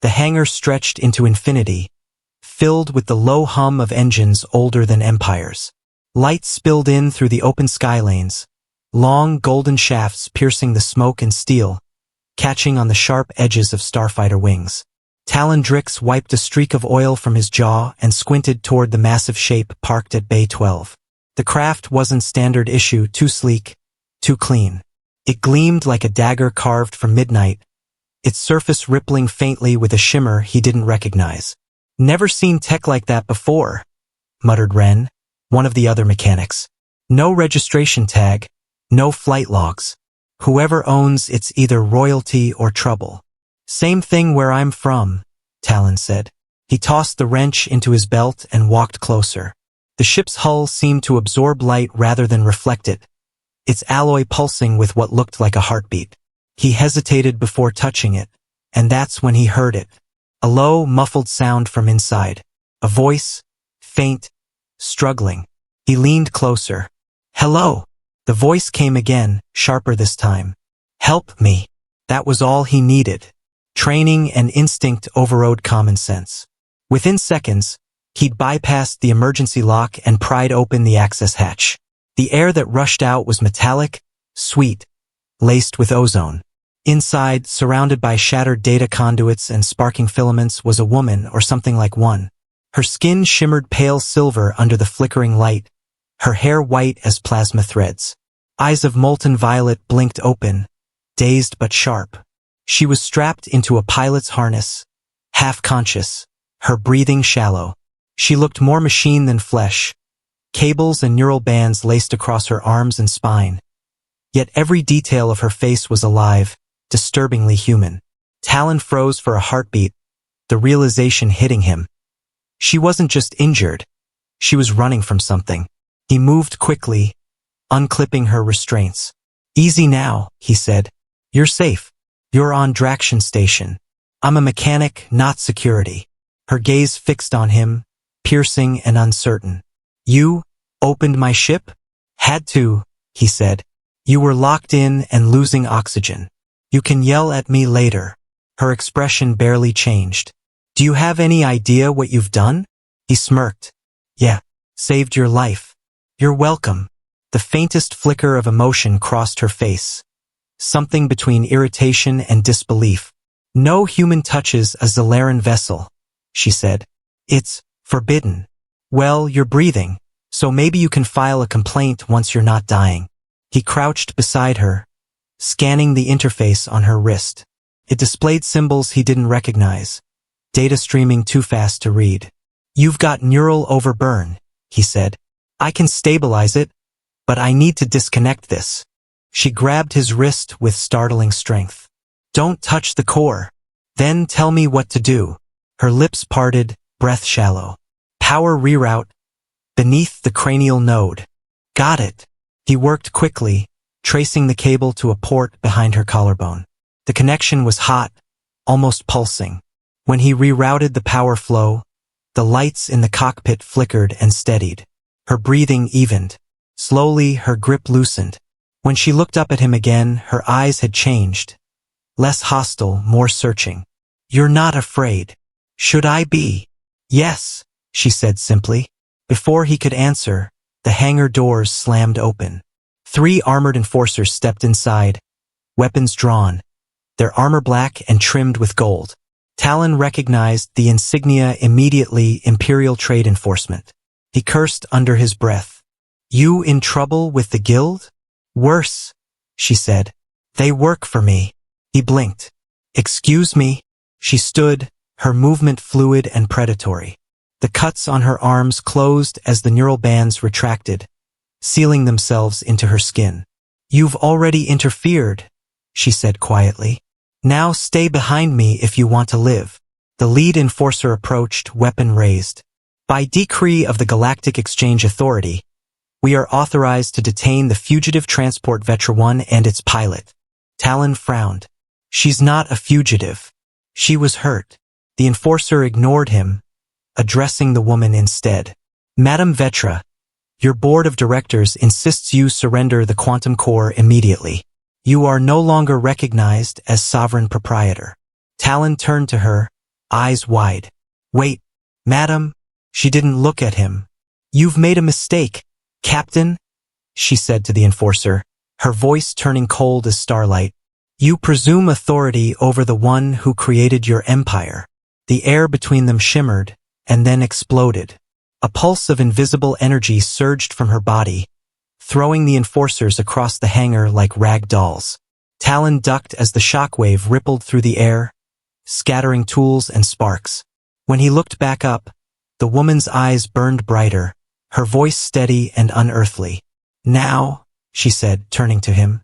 The hangar stretched into infinity, filled with the low hum of engines older than empires. Light spilled in through the open sky lanes, long golden shafts piercing the smoke and steel, catching on the sharp edges of starfighter wings. Talon Drix wiped a streak of oil from his jaw and squinted toward the massive shape parked at Bay 12. The craft wasn't standard issue, too sleek, too clean. It gleamed like a dagger carved from midnight, its surface rippling faintly with a shimmer he didn't recognize. "Never seen tech like that before," muttered Ren, one of the other mechanics. "No registration tag, no flight logs. Whoever owns it's either royalty or trouble." "Same thing where I'm from," Talon said. He tossed the wrench into his belt and walked closer. The ship's hull seemed to absorb light rather than reflect it, its alloy pulsing with what looked like a heartbeat. He hesitated before touching it, and that's when he heard it. A low, muffled sound from inside. A voice, faint, struggling. He leaned closer. "Hello." The voice came again, sharper this time. "Help me." That was all he needed. Training and instinct overrode common sense. Within seconds, he'd bypassed the emergency lock and pried open the access hatch. The air that rushed out was metallic, sweet, laced with ozone. Inside, surrounded by shattered data conduits and sparking filaments, was a woman, or something like one. Her skin shimmered pale silver under the flickering light, her hair white as plasma threads. Eyes of molten violet blinked open, dazed but sharp. She was strapped into a pilot's harness, half-conscious, her breathing shallow. She looked more machine than flesh, cables and neural bands laced across her arms and spine. Yet every detail of her face was alive, disturbingly human. Talon froze for a heartbeat, the realization hitting him. She wasn't just injured, she was running from something. He moved quickly, unclipping her restraints. "Easy now," he said. "You're safe. You're on Draction Station. I'm a mechanic, not security." Her gaze fixed on him, piercing and uncertain. "You opened my ship?" "Had to," he said. "You were locked in and losing oxygen. You can yell at me later." Her expression barely changed. "Do you have any idea what you've done?" He smirked. "Yeah, saved your life." "You're welcome." The faintest flicker of emotion crossed her face, something between irritation and disbelief. "No human touches a Zalaran vessel," she said. "It's forbidden." "Well, you're breathing, so maybe you can file a complaint once you're not dying." He crouched beside her, scanning the interface on her wrist. It displayed symbols he didn't recognize, data streaming too fast to read. "You've got neural overburn," he said. "I can stabilize it, but I need to disconnect this." She grabbed his wrist with startling strength. "Don't touch the core. Then tell me what to do." Her lips parted, breath shallow. "Power reroute beneath the cranial node." "Got it." He worked quickly, tracing the cable to a port behind her collarbone. The connection was hot, almost pulsing. When he rerouted the power flow, the lights in the cockpit flickered and steadied. Her breathing evened. Slowly, her grip loosened. When she looked up at him again, her eyes had changed. Less hostile, more searching. "You're not afraid." "Should I be?" "Yes," she said simply. Before he could answer, the hangar doors slammed open. 3 armored enforcers stepped inside, weapons drawn, their armor black and trimmed with gold. Talon recognized the insignia immediately: Imperial Trade Enforcement. He cursed under his breath. "You in trouble with the guild?" "Worse," she said. "They work for me." He blinked. "Excuse me?" She stood, her movement fluid and predatory. The cuts on her arms closed as the neural bands retracted, sealing themselves into her skin. "You've already interfered," she said quietly. "Now stay behind me if you want to live." The lead enforcer approached, weapon raised. "By decree of the Galactic Exchange Authority, we are authorized to detain the fugitive transport Vetra 1 and its pilot." Talon frowned. "She's not a fugitive. She was hurt." The enforcer ignored him, addressing the woman instead. "Madam Vetra, your board of directors insists you surrender the quantum core immediately. You are no longer recognized as sovereign proprietor." Talon turned to her, eyes wide. Wait, madam, she didn't look at him. You've made a mistake, Captain, she said to the enforcer, her voice turning cold as starlight. You presume authority over the one who created your empire. The air between them shimmered, and then exploded. A pulse of invisible energy surged from her body, throwing the enforcers across the hangar like rag dolls. Talon ducked as the shockwave rippled through the air, scattering tools and sparks. When he looked back up, the woman's eyes burned brighter, her voice steady and unearthly. Now, she said, turning to him,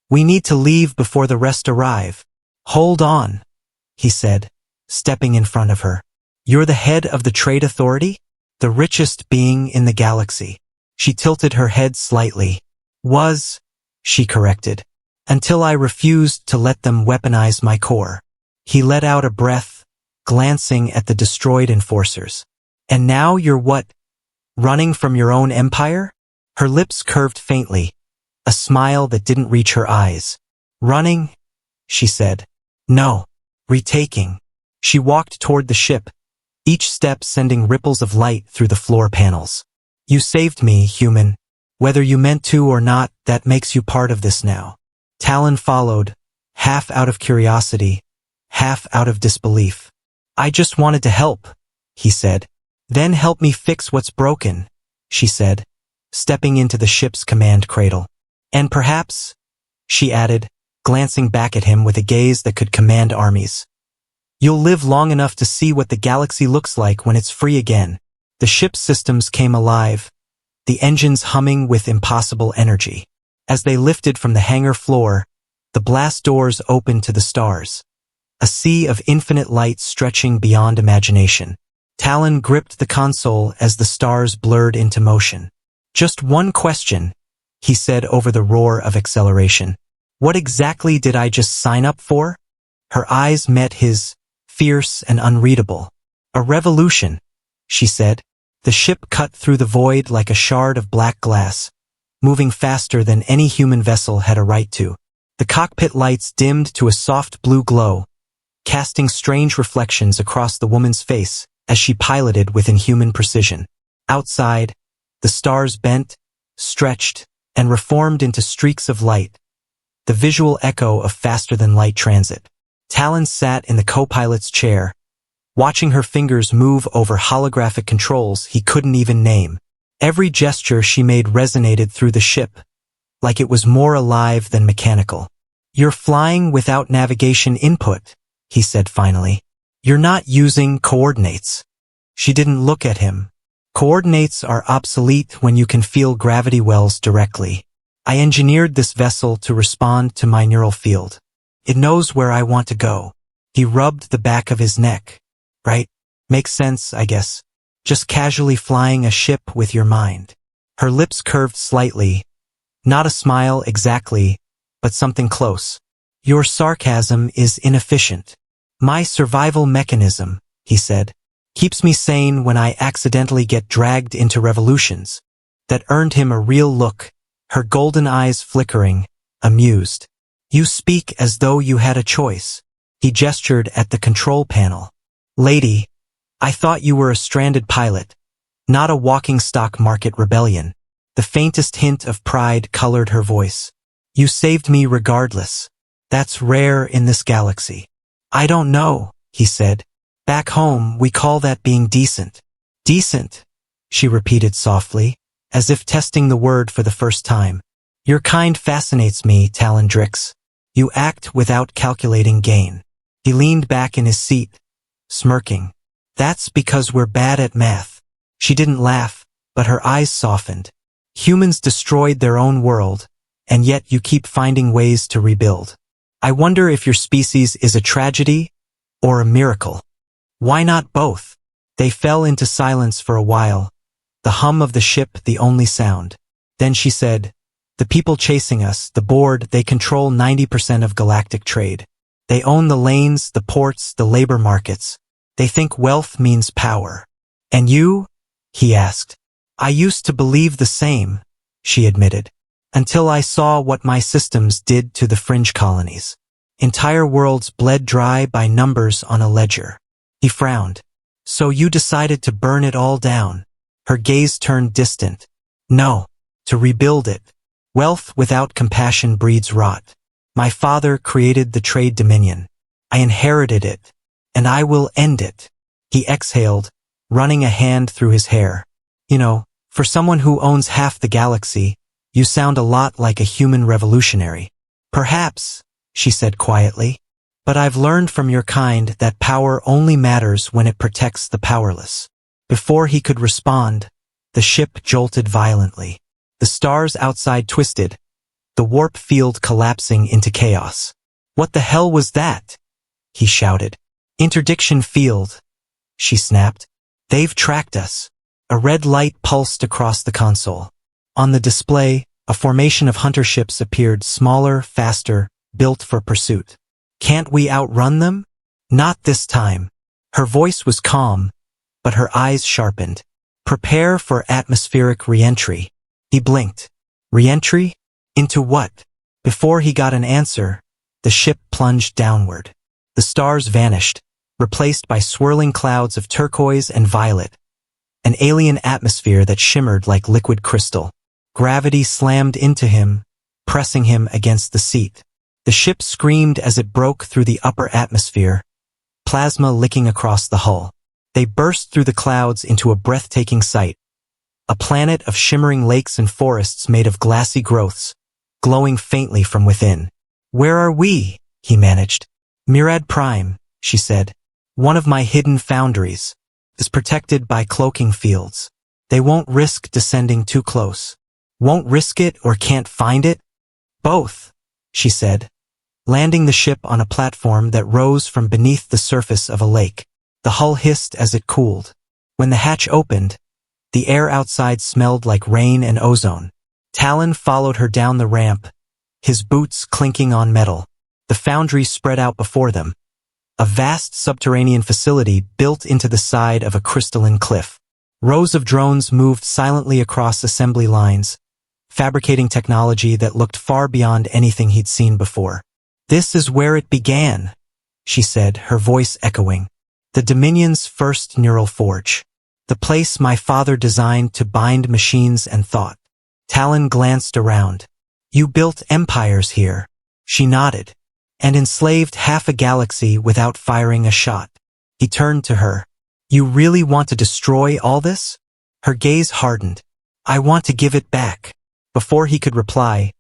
we need to leave before the rest arrive. Hold on, he said, stepping in front of her. You're the head of the Trade Authority? The richest being in the galaxy. She tilted her head slightly. Was, she corrected, until I refused to let them weaponize my core. He let out a breath, glancing at the destroyed enforcers. And now you're what? Running from your own empire? Her lips curved faintly, a smile that didn't reach her eyes. Running? She said. No. Retaking. She walked toward the ship, each step sending ripples of light through the floor panels. You saved me, human. Whether you meant to or not, that makes you part of this now. Talon followed, half out of curiosity, half out of disbelief. I just wanted to help, he said. Then help me fix what's broken, she said, stepping into the ship's command cradle. And perhaps, she added, glancing back at him with a gaze that could command armies, you'll live long enough to see what the galaxy looks like when it's free again. The ship's systems came alive, the engines humming with impossible energy. As they lifted from the hangar floor, the blast doors opened to the stars, a sea of infinite light stretching beyond imagination. Talon gripped the console as the stars blurred into motion. Just one question, he said over the roar of acceleration. What exactly did I just sign up for? Her eyes met his, fierce and unreadable. A revolution, she said. The ship cut through the void like a shard of black glass, moving faster than any human vessel had a right to. The cockpit lights dimmed to a soft blue glow, casting strange reflections across the woman's face as she piloted with inhuman precision. Outside, the stars bent, stretched, and reformed into streaks of light, the visual echo of faster-than-light transit. Talon sat in the co-pilot's chair, watching her fingers move over holographic controls he couldn't even name. Every gesture she made resonated through the ship, like it was more alive than mechanical. You're flying without navigation input, he said finally. You're not using coordinates. She didn't look at him. Coordinates are obsolete when you can feel gravity wells directly. I engineered this vessel to respond to my neural field. It knows where I want to go. He rubbed the back of his neck. Right? Makes sense, I guess. Just casually flying a ship with your mind. Her lips curved slightly. Not a smile exactly, but something close. Your sarcasm is inefficient. My survival mechanism, he said, keeps me sane when I accidentally get dragged into revolutions. That earned him a real look, her golden eyes flickering, amused. You speak as though you had a choice. He gestured at the control panel. Lady, I thought you were a stranded pilot, not a walking stock market rebellion. The faintest hint of pride colored her voice. You saved me regardless. That's rare in this galaxy. I don't know, he said. Back home, we call that being decent. Decent, she repeated softly, as if testing the word for the first time. Your kind fascinates me, Talon Drix. You act without calculating gain. He leaned back in his seat, smirking. That's because we're bad at math. She didn't laugh, but her eyes softened. Humans destroyed their own world, and yet you keep finding ways to rebuild. I wonder if your species is a tragedy or a miracle. Why not both? They fell into silence for a while, the hum of the ship the only sound. Then she said, the people chasing us, the board, they control 90% of galactic trade. They own the lanes, the ports, the labor markets. They think wealth means power. And you? He asked. I used to believe the same, she admitted, until I saw what my systems did to the fringe colonies. Entire worlds bled dry by numbers on a ledger. He frowned. So you decided to burn it all down. Her gaze turned distant. No, to rebuild it. Wealth without compassion breeds rot. My father created the trade dominion. I inherited it, and I will end it. He exhaled, running a hand through his hair. You know, for someone who owns half the galaxy, you sound a lot like a human revolutionary. Perhaps, she said quietly, but I've learned from your kind that power only matters when it protects the powerless. Before he could respond, the ship jolted violently. The stars outside twisted, the warp field collapsing into chaos. What the hell was that? He shouted. Interdiction field, she snapped. They've tracked us. A red light pulsed across the console. On the display, a formation of hunter ships appeared, smaller, faster, built for pursuit. Can't we outrun them? Not this time. Her voice was calm, but her eyes sharpened. Prepare for atmospheric re-entry. He blinked. Re-entry? Into what? Before he got an answer, the ship plunged downward. The stars vanished, replaced by swirling clouds of turquoise and violet. An alien atmosphere that shimmered like liquid crystal. Gravity slammed into him, pressing him against the seat. The ship screamed as it broke through the upper atmosphere, plasma licking across the hull. They burst through the clouds into a breathtaking sight. A planet of shimmering lakes and forests made of glassy growths, glowing faintly from within. Where are we? He managed. Murad Prime, she said. One of my hidden foundries is protected by cloaking fields. They won't risk descending too close. Won't risk it or can't find it? Both, she said, landing the ship on a platform that rose from beneath the surface of a lake. The hull hissed as it cooled. When the hatch opened, the air outside smelled like rain and ozone. Talon followed her down the ramp, his boots clinking on metal. The foundry spread out before them, a vast subterranean facility built into the side of a crystalline cliff. Rows of drones moved silently across assembly lines, fabricating technology that looked far beyond anything he'd seen before. This is where it began, she said, her voice echoing. The Dominion's first neural forge. The place my father designed to bind machines and thought. Talon glanced around. You built empires here. She nodded. And enslaved half a galaxy without firing a shot. He turned to her. You really want to destroy all this? Her gaze hardened. I want to give it back. Before he could reply,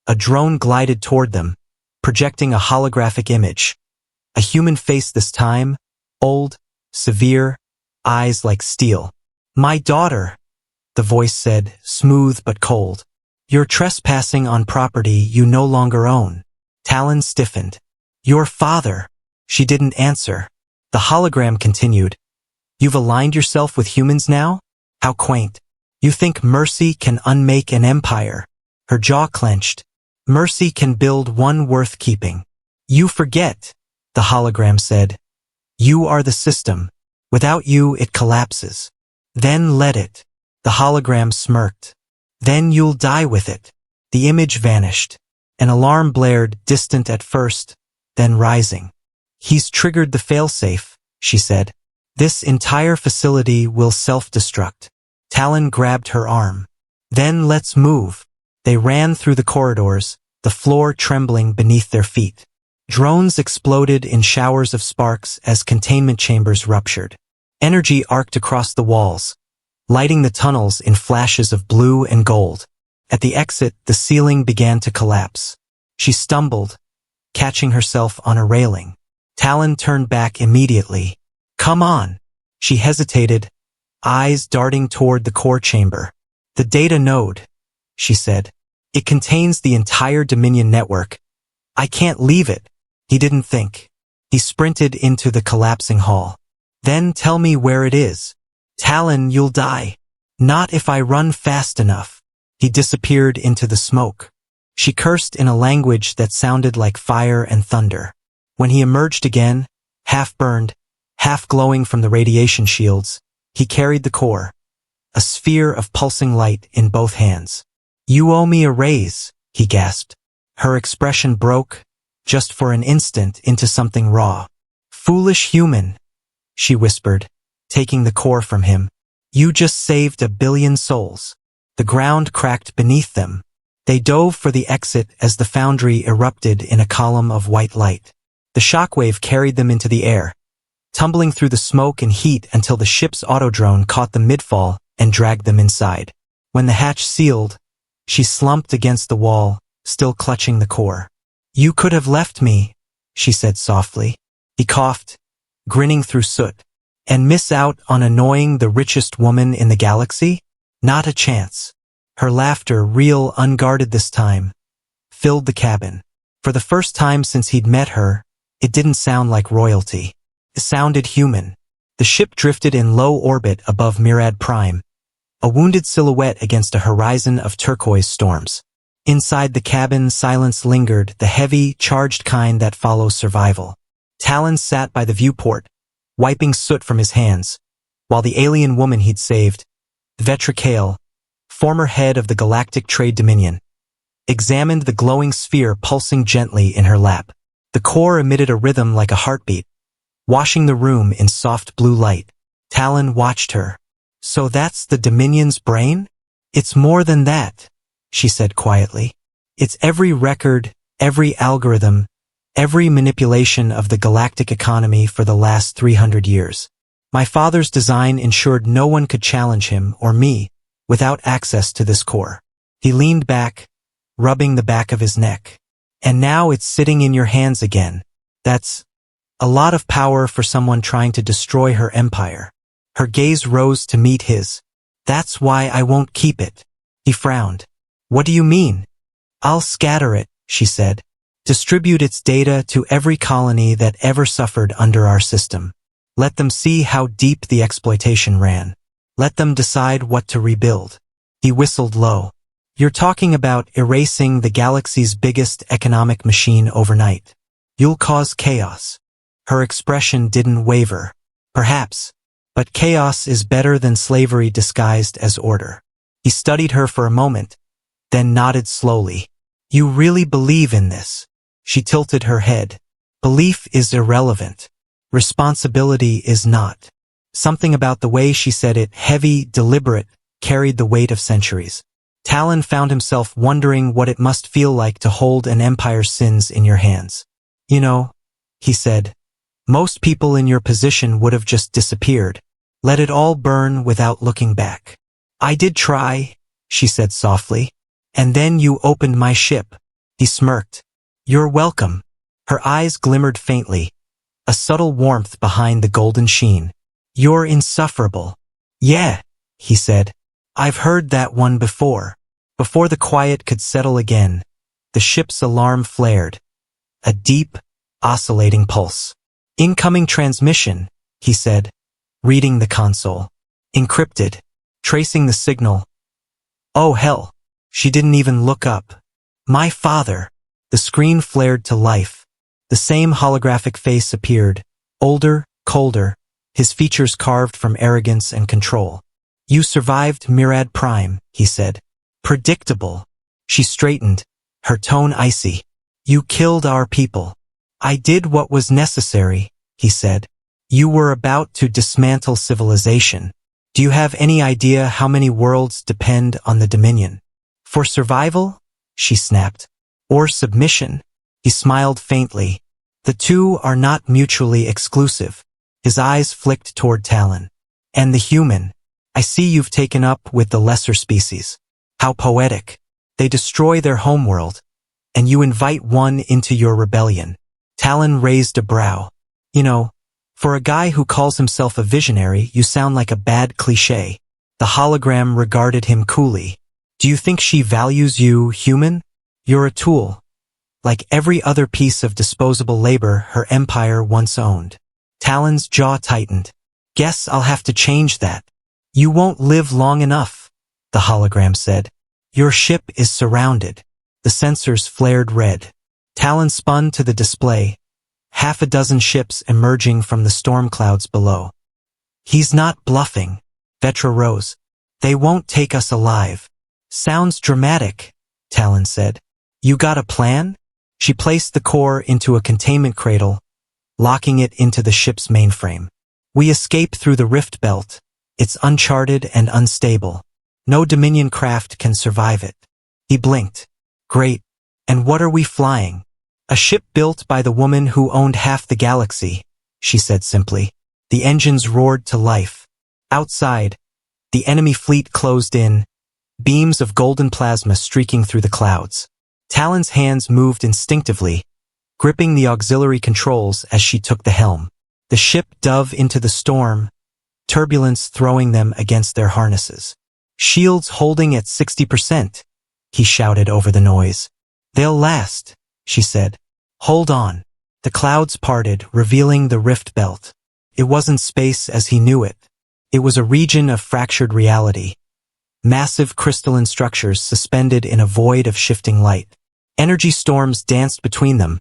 a drone glided toward them, projecting a holographic image. A human face this time, old, severe, eyes like steel. My daughter, the voice said, smooth but cold. You're trespassing on property you no longer own. Talon stiffened. Your father. She didn't answer. The hologram continued. You've aligned yourself with humans now? How quaint. You think mercy can unmake an empire? Her jaw clenched. Mercy can build one worth keeping. You forget, the hologram said. You are the system. Without you, it collapses. Then let it. The hologram smirked. Then you'll die with it. The image vanished. An alarm blared, distant at first, then rising. He's triggered the failsafe, she said. This entire facility will self-destruct. Talon grabbed her arm. Then let's move. They ran through the corridors, the floor trembling beneath their feet. Drones exploded in showers of sparks as containment chambers ruptured. Energy arced across the walls, lighting the tunnels in flashes of blue and gold. At the exit, the ceiling began to collapse. She stumbled, catching herself on a railing. Talon turned back immediately. Come on. She hesitated, eyes darting toward the core chamber. The data node, she said. It contains the entire Dominion network. I can't leave it. He didn't think. He sprinted into the collapsing hall. Then tell me where it is. Talon, you'll die. Not if I run fast enough. He disappeared into the smoke. She cursed in a language that sounded like fire and thunder. When he emerged again, half burned, half glowing from the radiation shields, he carried the core, a sphere of pulsing light in both hands. You owe me a raise, he gasped. Her expression broke, just for an instant, into something raw. Foolish human, she whispered, taking the core from him. You just saved 1 billion souls. The ground cracked beneath them. They dove for the exit as the foundry erupted in a column of white light. The shockwave carried them into the air, tumbling through the smoke and heat until the ship's autodrone caught them mid-fall and dragged them inside. When the hatch sealed, she slumped against the wall, still clutching the core. You could have left me, she said softly. He coughed, grinning through soot. And miss out on annoying the richest woman in the galaxy? Not a chance. Her laughter, real, unguarded this time, filled the cabin. For the first time since he'd met her, it didn't sound like royalty. It sounded human. The ship drifted in low orbit above Murad Prime, a wounded silhouette against a horizon of turquoise storms. Inside the cabin, silence lingered, the heavy, charged kind that follows survival. Talon sat by the viewport, wiping soot from his hands, while the alien woman he'd saved, Vetra Kale, former head of the Galactic Trade Dominion, examined the glowing sphere pulsing gently in her lap. The core emitted a rhythm like a heartbeat, washing the room in soft blue light. Talon watched her. So that's the Dominion's brain? It's more than that, she said quietly. It's every record, every algorithm, every manipulation of the galactic economy for the last 300 years. My father's design ensured no one could challenge him or me without access to this core. He leaned back, rubbing the back of his neck. And now it's sitting in your hands again. That's a lot of power for someone trying to destroy her empire. Her gaze rose to meet his. That's why I won't keep it. He frowned. What do you mean? I'll scatter it, she said. Distribute its data to every colony that ever suffered under our system. Let them see how deep the exploitation ran. Let them decide what to rebuild. He whistled low. You're talking about erasing the galaxy's biggest economic machine overnight. You'll cause chaos. Her expression didn't waver. Perhaps. But chaos is better than slavery disguised as order. He studied her for a moment, then nodded slowly. You really believe in this? She tilted her head. Belief is irrelevant. Responsibility is not. Something about the way she said it, heavy, deliberate, carried the weight of centuries. Talon found himself wondering what it must feel like to hold an empire's sins in your hands. You know, he said, most people in your position would have just disappeared. Let it all burn without looking back. I did try, she said softly. And then you opened my ship. He smirked. You're welcome. Her eyes glimmered faintly, a subtle warmth behind the golden sheen. You're insufferable. Yeah, he said. I've heard that one before. Before the quiet could settle again, the ship's alarm flared. A deep, oscillating pulse. Incoming transmission, he said, reading the console. Encrypted. Tracing the signal. Oh hell. She didn't even look up. My father. The screen flared to life. The same holographic face appeared, older, colder, his features carved from arrogance and control. You survived Murad Prime, he said. Predictable. She straightened, her tone icy. You killed our people. I did what was necessary, he said. You were about to dismantle civilization. Do you have any idea how many worlds depend on the Dominion? For survival? She snapped. Or submission? He smiled faintly. The two are not mutually exclusive. His eyes flicked toward Talon. And the human. I see you've taken up with the lesser species. How poetic. They destroy their homeworld, and you invite one into your rebellion. Talon raised a brow. You know, for a guy who calls himself a visionary, you sound like a bad cliché. The hologram regarded him coolly. Do you think she values you, human? You're a tool. Like every other piece of disposable labor her empire once owned. Talon's jaw tightened. Guess I'll have to change that. You won't live long enough, the hologram said. Your ship is surrounded. The sensors flared red. Talon spun to the display, 6 ships emerging from the storm clouds below. He's not bluffing. Vetra rose. They won't take us alive. Sounds dramatic, Talon said. You got a plan? She placed the core into a containment cradle, locking it into the ship's mainframe. We escape through the rift belt. It's uncharted and unstable. No Dominion craft can survive it. He blinked. Great. And what are we flying? A ship built by the woman who owned half the galaxy, she said simply. The engines roared to life. Outside, the enemy fleet closed in, beams of golden plasma streaking through the clouds. Talon's hands moved instinctively, gripping the auxiliary controls as she took the helm. The ship dove into the storm, turbulence throwing them against their harnesses. Shields holding at 60%, he shouted over the noise. They'll last, she said. Hold on. The clouds parted, revealing the rift belt. It wasn't space as he knew it. It was a region of fractured reality. Massive crystalline structures suspended in a void of shifting light. Energy storms danced between them,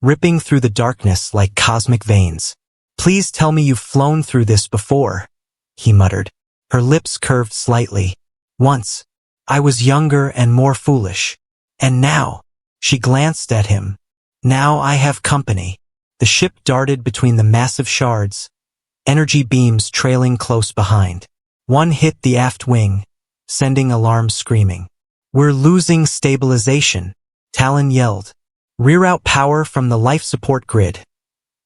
ripping through the darkness like cosmic veins. Please tell me you've flown through this before, he muttered. Her lips curved slightly. Once. I was younger and more foolish. And now. She glanced at him. Now I have company. The ship darted between the massive shards, energy beams trailing close behind. One hit the aft wing, sending alarms screaming. We're losing stabilization, Talon yelled. Reroute power from the life support grid,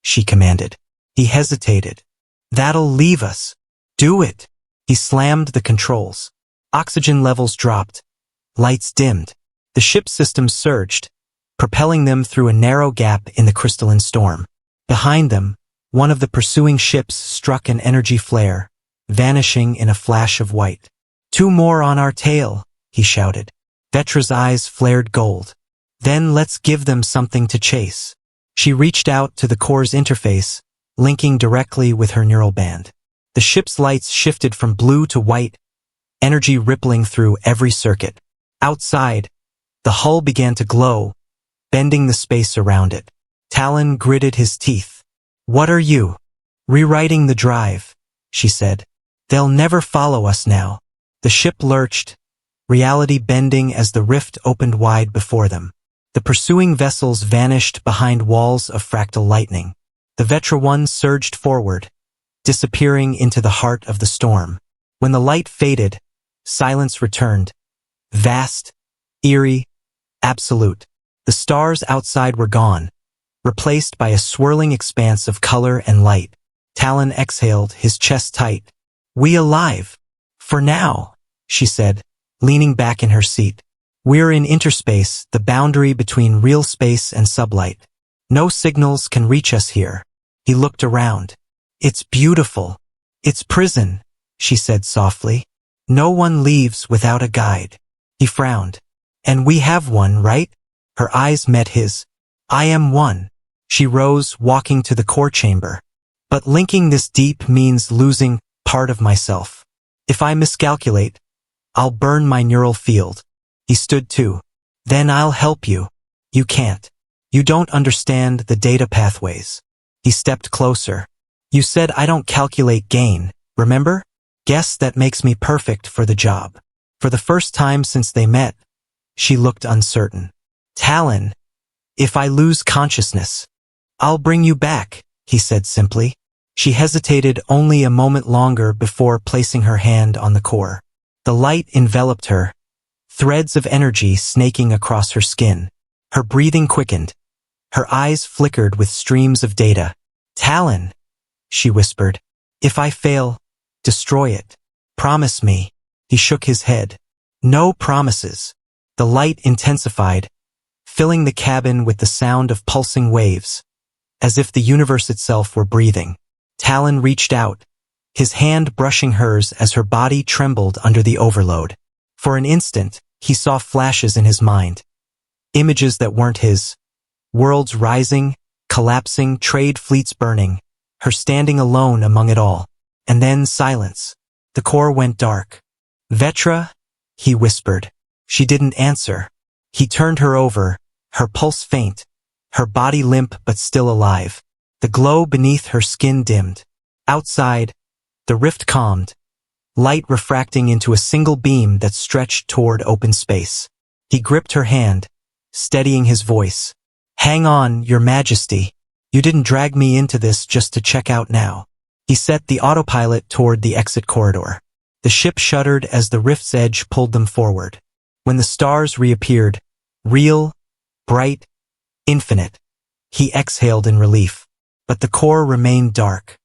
she commanded. He hesitated. That'll leave us. Do it. He slammed the controls. Oxygen levels dropped. Lights dimmed. The ship's systems surged, propelling them through a narrow gap in the crystalline storm. Behind them, one of the pursuing ships struck an energy flare, vanishing in a flash of white. 2 more on our tail, he shouted. Vetra's eyes flared gold. Then let's give them something to chase. She reached out to the core's interface, linking directly with her neural band. The ship's lights shifted from blue to white, energy rippling through every circuit. Outside, the hull began to glow, bending the space around it. Talon gritted his teeth. What are you? Rewriting the drive, she said. They'll never follow us now. The ship lurched, reality bending as the rift opened wide before them. The pursuing vessels vanished behind walls of fractal lightning. The Vetra 1 surged forward, disappearing into the heart of the storm. When the light faded, silence returned. Vast, eerie, absolute. The stars outside were gone, replaced by a swirling expanse of color and light. Talon exhaled, his chest tight. We alive. For now, she said, leaning back in her seat. We're in interspace, the boundary between real space and sublight. No signals can reach us here. He looked around. It's beautiful. It's prison, she said softly. No one leaves without a guide. He frowned. And we have one, right? Her eyes met his. I am one. She rose, walking to the core chamber. But linking this deep means losing part of myself. If I miscalculate, I'll burn my neural field. He stood too. Then I'll help you. You can't. You don't understand the data pathways. He stepped closer. You said I don't calculate gain, remember? Guess that makes me perfect for the job. For the first time since they met, she looked uncertain. Talon, if I lose consciousness, I'll bring you back, he said simply. She hesitated only a moment longer before placing her hand on the core. The light enveloped her, threads of energy snaking across her skin. Her breathing quickened. Her eyes flickered with streams of data. Talon, she whispered. If I fail, destroy it. Promise me. He shook his head. No promises. The light intensified, filling the cabin with the sound of pulsing waves, as if the universe itself were breathing. Talon reached out, his hand brushing hers as her body trembled under the overload. For an instant, he saw flashes in his mind. Images that weren't his. Worlds rising, collapsing, trade fleets burning, her standing alone among it all. And then silence. The core went dark. Vetra, he whispered. She didn't answer. He turned her over, her pulse faint, her body limp but still alive. The glow beneath her skin dimmed. Outside, the rift calmed, light refracting into a single beam that stretched toward open space. He gripped her hand, steadying his voice. Hang on, Your Majesty. You didn't drag me into this just to check out now. He set the autopilot toward the exit corridor. The ship shuddered as the rift's edge pulled them forward. When the stars reappeared, real, bright, infinite, he exhaled in relief. But the core remained dark.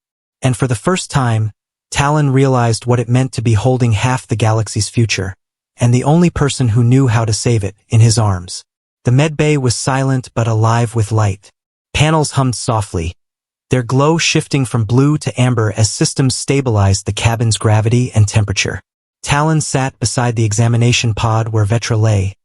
And for the first time, Talon realized what it meant to be holding half the galaxy's future, and the only person who knew how to save it, in his arms. The medbay was silent but alive with light. Panels hummed softly, their glow shifting from blue to amber as systems stabilized the cabin's gravity and temperature. Talon sat beside the examination pod where Vetra lay,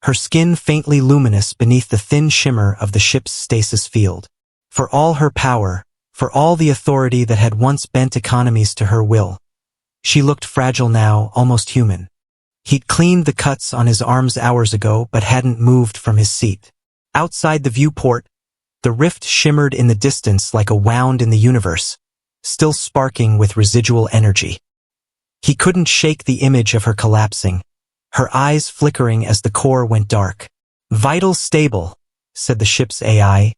her skin faintly luminous beneath the thin shimmer of the ship's stasis field. For all her power, for all the authority that had once bent economies to her will, she looked fragile now, almost human. He'd cleaned the cuts on his arms hours ago but hadn't moved from his seat. Outside the viewport, the rift shimmered in the distance like a wound in the universe, still sparking with residual energy. He couldn't shake the image of her collapsing, her eyes flickering as the core went dark. "Vital stable," said the ship's AI,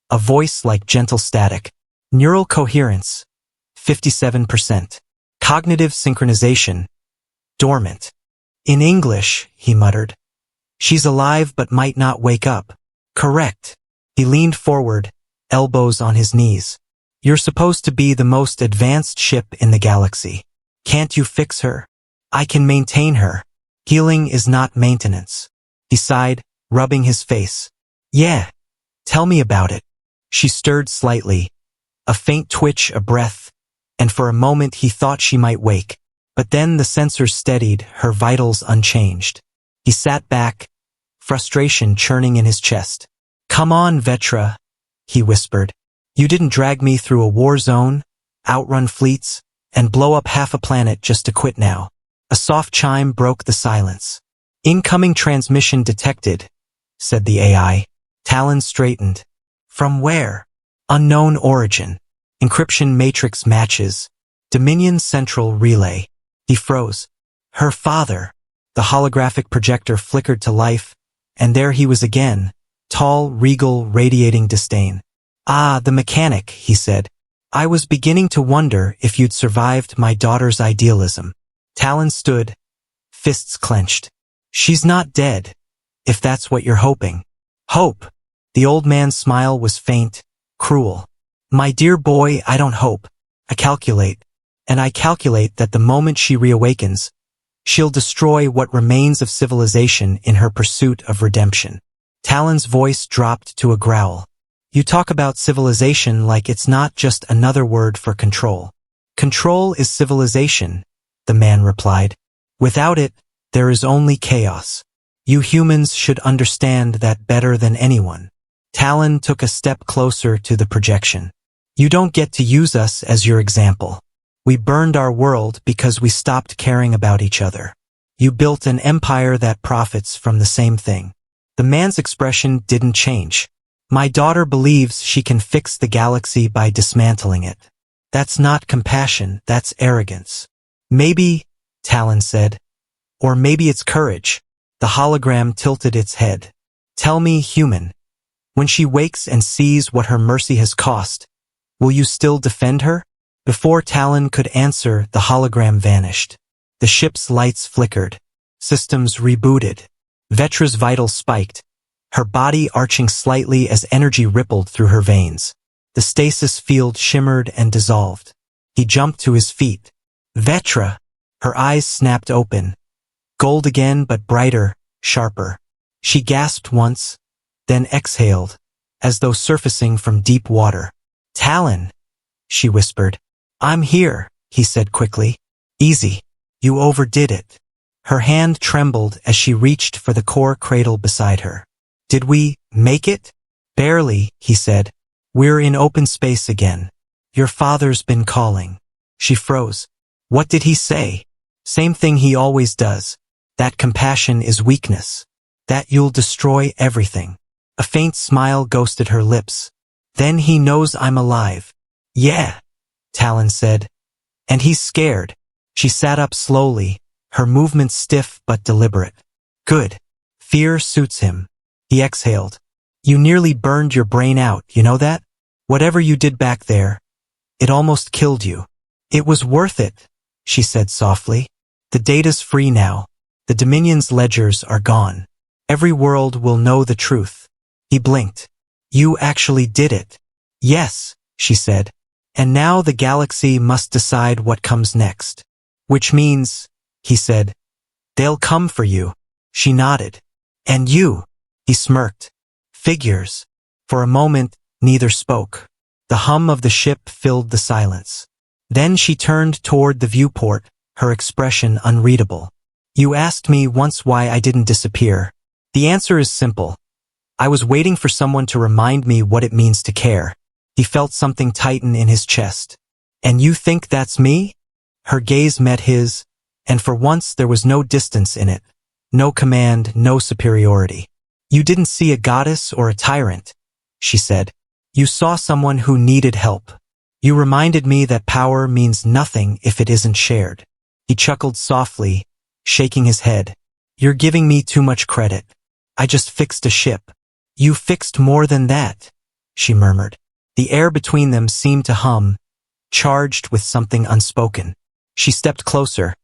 a voice like gentle static. "Neural coherence, 57%. Cognitive synchronization, dormant." "In English," he muttered. "She's alive but might not wake up." "Correct." He leaned forward, elbows on his knees. "You're supposed to be the most advanced ship in the galaxy. Can't you fix her?" "I can maintain her. Healing is not maintenance." He sighed, rubbing his face. "Yeah. Tell me about it." She stirred slightly, a faint twitch of breath, and for a moment he thought she might wake. But then the sensors steadied, her vitals unchanged. He sat back, frustration churning in his chest. "Come on, Vetra," he whispered. "You didn't drag me through a war zone, outrun fleets, and blow up half a planet just to quit now." A soft chime broke the silence. "Incoming transmission detected," said the AI. Talon straightened. "From where?" "Unknown origin. Encryption matrix matches. Dominion Central Relay." He froze. "Her father." The holographic projector flickered to life, and there he was again, tall, regal, radiating disdain. "Ah, the mechanic," he said. "I was beginning to wonder if you'd survived my daughter's idealism." Talon stood, fists clenched. "She's not dead, if that's what you're hoping." "Hope?" The old man's smile was faint, cruel. "My dear boy, I don't hope. I calculate. And I calculate that the moment she reawakens, she'll destroy what remains of civilization in her pursuit of redemption." Talon's voice dropped to a growl. "You talk about civilization like it's not just another word for control." "Control is civilization," the man replied. "Without it, there is only chaos. You humans should understand that better than anyone." Talon took a step closer to the projection. "You don't get to use us as your example. We burned our world because we stopped caring about each other. You built an empire that profits from the same thing." The man's expression didn't change. "My daughter believes she can fix the galaxy by dismantling it. That's not compassion, that's arrogance." "Maybe," Talon said. "Or maybe it's courage." The hologram tilted its head. "Tell me, human, when she wakes and sees what her mercy has cost, will you still defend her?" Before Talon could answer, the hologram vanished. The ship's lights flickered. Systems rebooted. Vetra's vitals spiked, her body arching slightly as energy rippled through her veins. The stasis field shimmered and dissolved. He jumped to his feet. "Vetra!" Her eyes snapped open. Gold again, but brighter, sharper. She gasped once, then exhaled, as though surfacing from deep water. "Talon," she whispered. "I'm here," he said quickly. "Easy. You overdid it." Her hand trembled as she reached for the core cradle beside her. "Did we make it?" "Barely," he said. "We're in open space again. Your father's been calling." She froze. "What did he say?" "Same thing he always does. That compassion is weakness. That you'll destroy everything." A faint smile ghosted her lips. "Then he knows I'm alive." "Yeah," Talon said. "And he's scared." She sat up slowly, her movements stiff but deliberate. "Good. Fear suits him." He exhaled. "You nearly burned your brain out, you know that? Whatever you did back there, It almost killed you. It was worth it, she said softly. The data's free now. The Dominion's ledgers are gone. Every world will know the truth. He blinked. You actually did it. Yes, she said. And now the galaxy must decide what comes next. Which means, he said, they'll come for you. She nodded. And you, he smirked. Figures. For a moment, neither spoke. The hum of the ship filled the silence. Then she turned toward the viewport, her expression unreadable. You asked me once why I didn't disappear. The answer is simple. I was waiting for someone to remind me what it means to care. He felt something tighten in his chest. And you think that's me? Her gaze met his, and for once there was no distance in it. No command, no superiority. You didn't see a goddess or a tyrant, she said. You saw someone who needed help. You reminded me that power means nothing if it isn't shared. He chuckled softly, shaking his head. You're giving me too much credit. I just fixed a ship. You fixed more than that, she murmured. The air between them seemed to hum, charged with something unspoken. She stepped closer,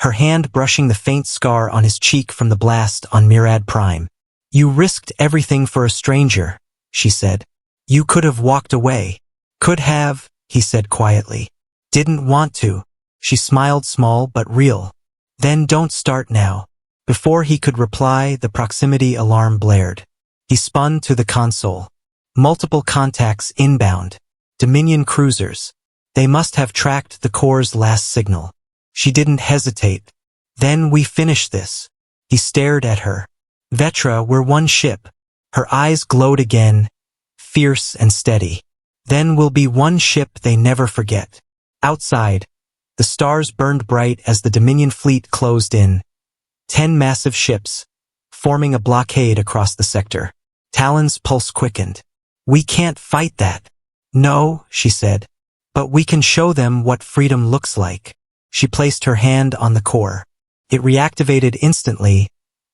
her hand brushing the faint scar on his cheek from the blast on Murad Prime. You risked everything for a stranger, she said. You could have walked away. Could have, he said quietly. Didn't want to. She smiled, small but real. Then don't start now. Before he could reply, the proximity alarm blared. He spun to the console. Multiple contacts inbound. Dominion cruisers. They must have tracked the core's last signal. She didn't hesitate. Then we finish this. He stared at her. Vetra, we're one ship. Her eyes glowed again, fierce and steady. Then we'll be one ship they never forget. Outside, the stars burned bright as the Dominion fleet closed in. 10 massive ships, forming a blockade across the sector. Talon's pulse quickened. We can't fight that. No, she said. But we can show them what freedom looks like. She placed her hand on the core. It reactivated instantly,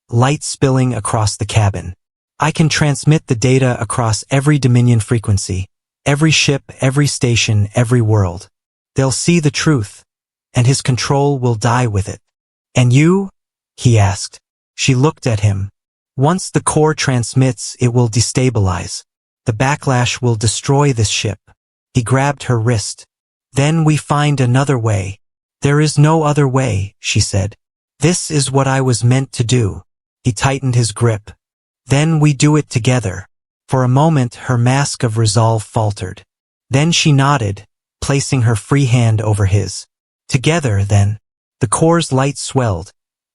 light spilling across the cabin. I can transmit the data across every Dominion frequency, every ship, every station, every world. They'll see the truth, and his control will die with it. And you? He asked. She looked at him. Once the core transmits, it will destabilize. The backlash will destroy this ship. He grabbed her wrist. Then we find another way. There is no other way, she said. This is what I was meant to do. He tightened his grip. Then we do it together. For a moment, her mask of resolve faltered. Then she nodded, placing her free hand over his. Together, then. The core's light swelled,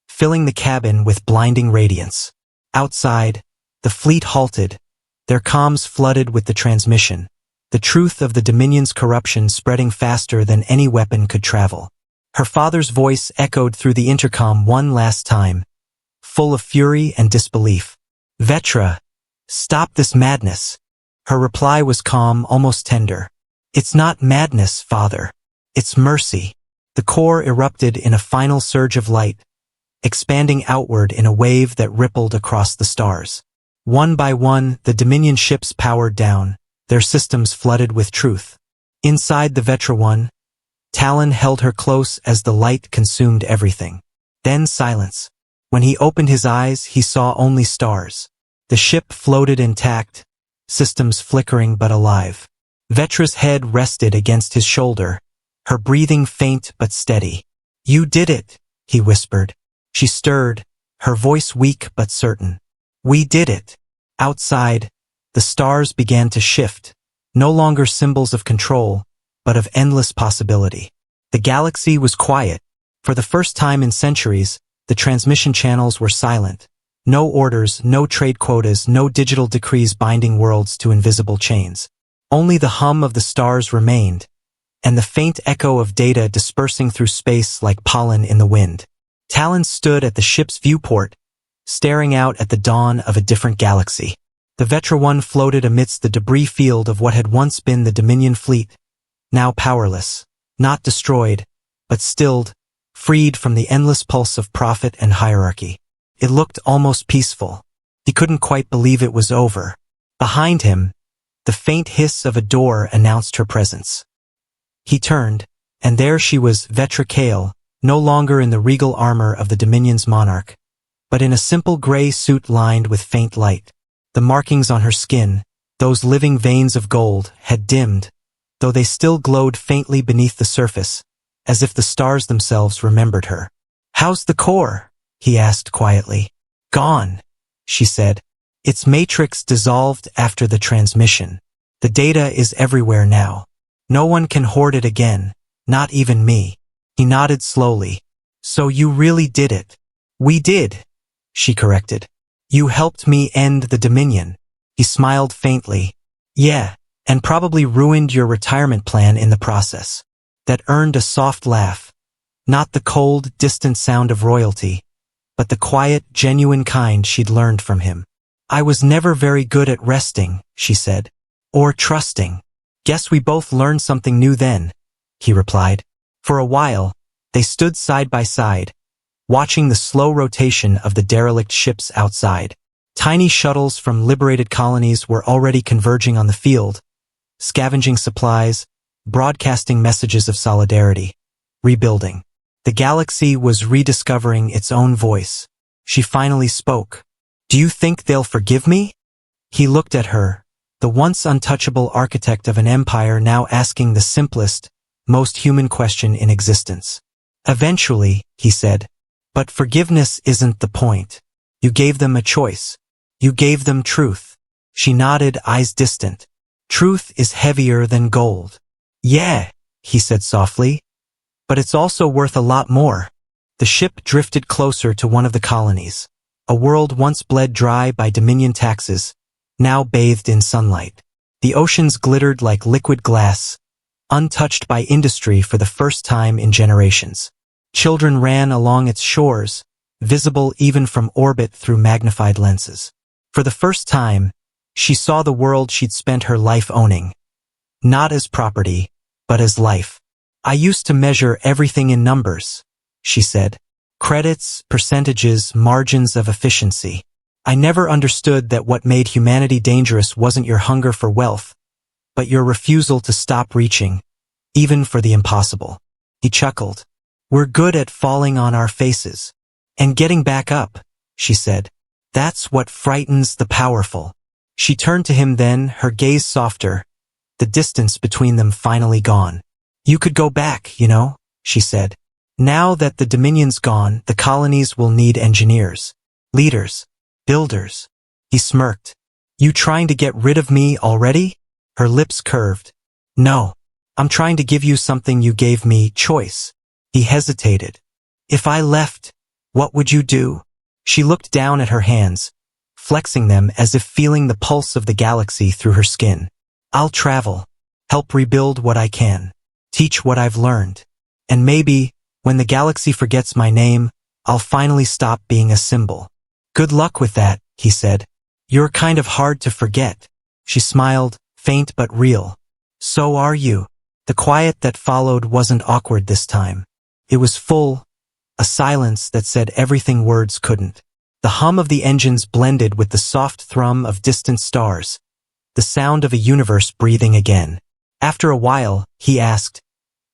filling the cabin with blinding radiance. Outside, the fleet halted, their comms flooded with the transmission, the truth of the Dominion's corruption spreading faster than any weapon could travel. Her father's voice echoed through the intercom one last time, full of fury and disbelief. Vetra, stop this madness. Her reply was calm, almost tender. It's not madness, father. It's mercy. The core erupted in a final surge of light, expanding outward in a wave that rippled across the stars. One by one, the Dominion ships powered down, their systems flooded with truth. Inside the Vetra one, Talon held her close as the light consumed everything. Then silence. When he opened his eyes, he saw only stars. The ship floated intact, systems flickering but alive. Vetra's head rested against his shoulder, her breathing faint but steady. You did it, he whispered. She stirred, her voice weak but certain. We did it. Outside, the stars began to shift, no longer symbols of control, but of endless possibility. The galaxy was quiet. For the first time in centuries, the transmission channels were silent. No orders, no trade quotas, no digital decrees binding worlds to invisible chains. Only the hum of the stars remained, and the faint echo of data dispersing through space like pollen in the wind. Talon stood at the ship's viewport, staring out at the dawn of a different galaxy. The Vetra one floated amidst the debris field of what had once been the Dominion fleet, now powerless, not destroyed, but stilled, freed from the endless pulse of profit and hierarchy. It looked almost peaceful. He couldn't quite believe it was over. Behind him, the faint hiss of a door announced her presence. He turned, and there she was, Vetra Kale, no longer in the regal armor of the Dominion's monarch, but in a simple gray suit lined with faint light. The markings on her skin, those living veins of gold, had dimmed, though they still glowed faintly beneath the surface, as if the stars themselves remembered her. "How's the core?" he asked quietly. "Gone," she said. "Its matrix dissolved after the transmission. The data is everywhere now. No one can hoard it again, not even me." He nodded slowly. "So you really did it." "We did," she corrected. "You helped me end the Dominion." He smiled faintly. "Yeah, and probably ruined your retirement plan in the process." That earned a soft laugh. Not the cold, distant sound of royalty, but the quiet, genuine kind she'd learned from him. "I was never very good at resting," she said. "Or trusting." "Guess we both learned something new then," he replied. For a while, they stood side by side, watching the slow rotation of the derelict ships outside. Tiny shuttles from liberated colonies were already converging on the field, scavenging supplies, broadcasting messages of solidarity, rebuilding. The galaxy was rediscovering its own voice. She finally spoke. "Do you think they'll forgive me?" He looked at her, the once untouchable architect of an empire now asking the simplest, most human question in existence. "Eventually," he said. "But forgiveness isn't the point. You gave them a choice. You gave them truth." She nodded, eyes distant. "Truth is heavier than gold." "Yeah," he said softly. "But it's also worth a lot more." The ship drifted closer to one of the colonies, a world once bled dry by Dominion taxes, now bathed in sunlight. The oceans glittered like liquid glass, untouched by industry for the first time in generations. Children ran along its shores, visible even from orbit through magnified lenses. For the first time, she saw the world she'd spent her life owning. Not as property, but as life. "I used to measure everything in numbers," she said. "Credits, percentages, margins of efficiency. I never understood that what made humanity dangerous wasn't your hunger for wealth, but your refusal to stop reaching, even for the impossible." He chuckled. "We're good at falling on our faces. And getting back up," she said. "That's what frightens the powerful." She turned to him then, her gaze softer, the distance between them finally gone. "You could go back, you know," she said. "Now that the Dominion's gone, the colonies will need engineers, leaders, builders." He smirked. "You trying to get rid of me already?" Her lips curved. "No. I'm trying to give you something you gave me, choice." He hesitated. "If I left, what would you do?" She looked down at her hands, flexing them as if feeling the pulse of the galaxy through her skin. "I'll travel, help rebuild what I can, teach what I've learned. And maybe, when the galaxy forgets my name, I'll finally stop being a symbol." "Good luck with that," he said. "You're kind of hard to forget." She smiled, faint but real. "So are you." The quiet that followed wasn't awkward this time. It was full, a silence that said everything words couldn't. The hum of the engines blended with the soft thrum of distant stars, the sound of a universe breathing again. After a while, he asked,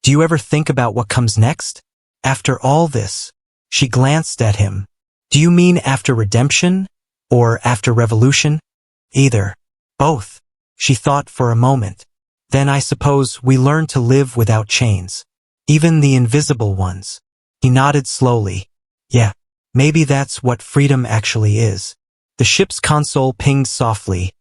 "Do you ever think about what comes next? After all this?" She glanced at him. "Do you mean after redemption? Or after revolution?" "Either. Both." She thought for a moment. "Then I suppose we learn to live without chains. Even the invisible ones." He nodded slowly. "Yeah, maybe that's what freedom actually is." The ship's console pinged softly,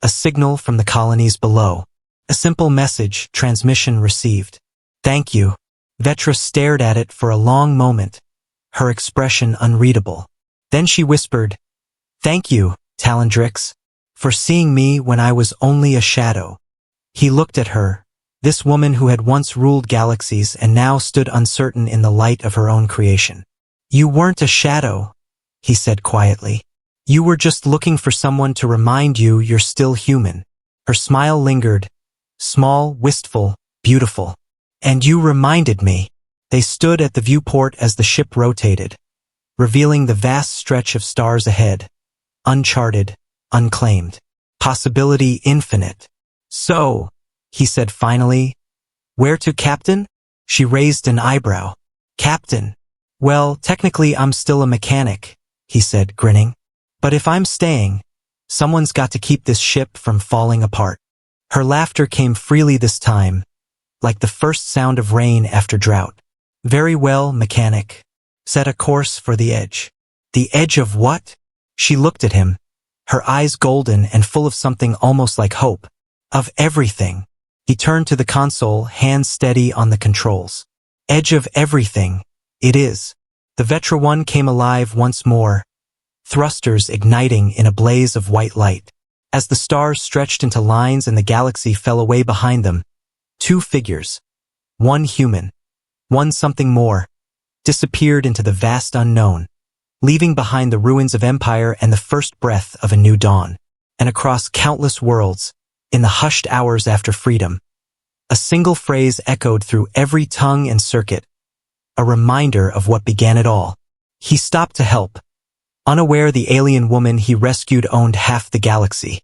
a signal from the colonies below. A simple message, transmission received. "Thank you." Vetra stared at it for a long moment, her expression unreadable. Then she whispered, "Thank you, Talendrix, for seeing me when I was only a shadow." He looked at her, this woman who had once ruled galaxies and now stood uncertain in the light of her own creation. "You weren't a shadow," he said quietly. "You were just looking for someone to remind you you're still human." Her smile lingered, small, wistful, beautiful. "And you reminded me." They stood at the viewport as the ship rotated, revealing the vast stretch of stars ahead, uncharted, unclaimed, possibility infinite. "So," he said finally, Where to, Captain? She raised an eyebrow. Captain. Well, technically I'm still a mechanic, he said, grinning. But if I'm staying, someone's got to keep this ship from falling apart. Her laughter came freely this time, like the first sound of rain after drought. Very well, mechanic. Set a course for the edge. The edge of what? She looked at him, her eyes golden and full of something almost like hope. Of everything. He turned to the console, hands steady on the controls. Edge of everything. It is. The Vetra 1 came alive once more, thrusters igniting in a blaze of white light. As the stars stretched into lines and the galaxy fell away behind them, two figures, one human, one something more, disappeared into the vast unknown, leaving behind the ruins of empire and the first breath of a new dawn. And across countless worlds, in the hushed hours after freedom, a single phrase echoed through every tongue and circuit, a reminder of what began it all. He stopped to help, unaware the alien woman he rescued owned half the galaxy.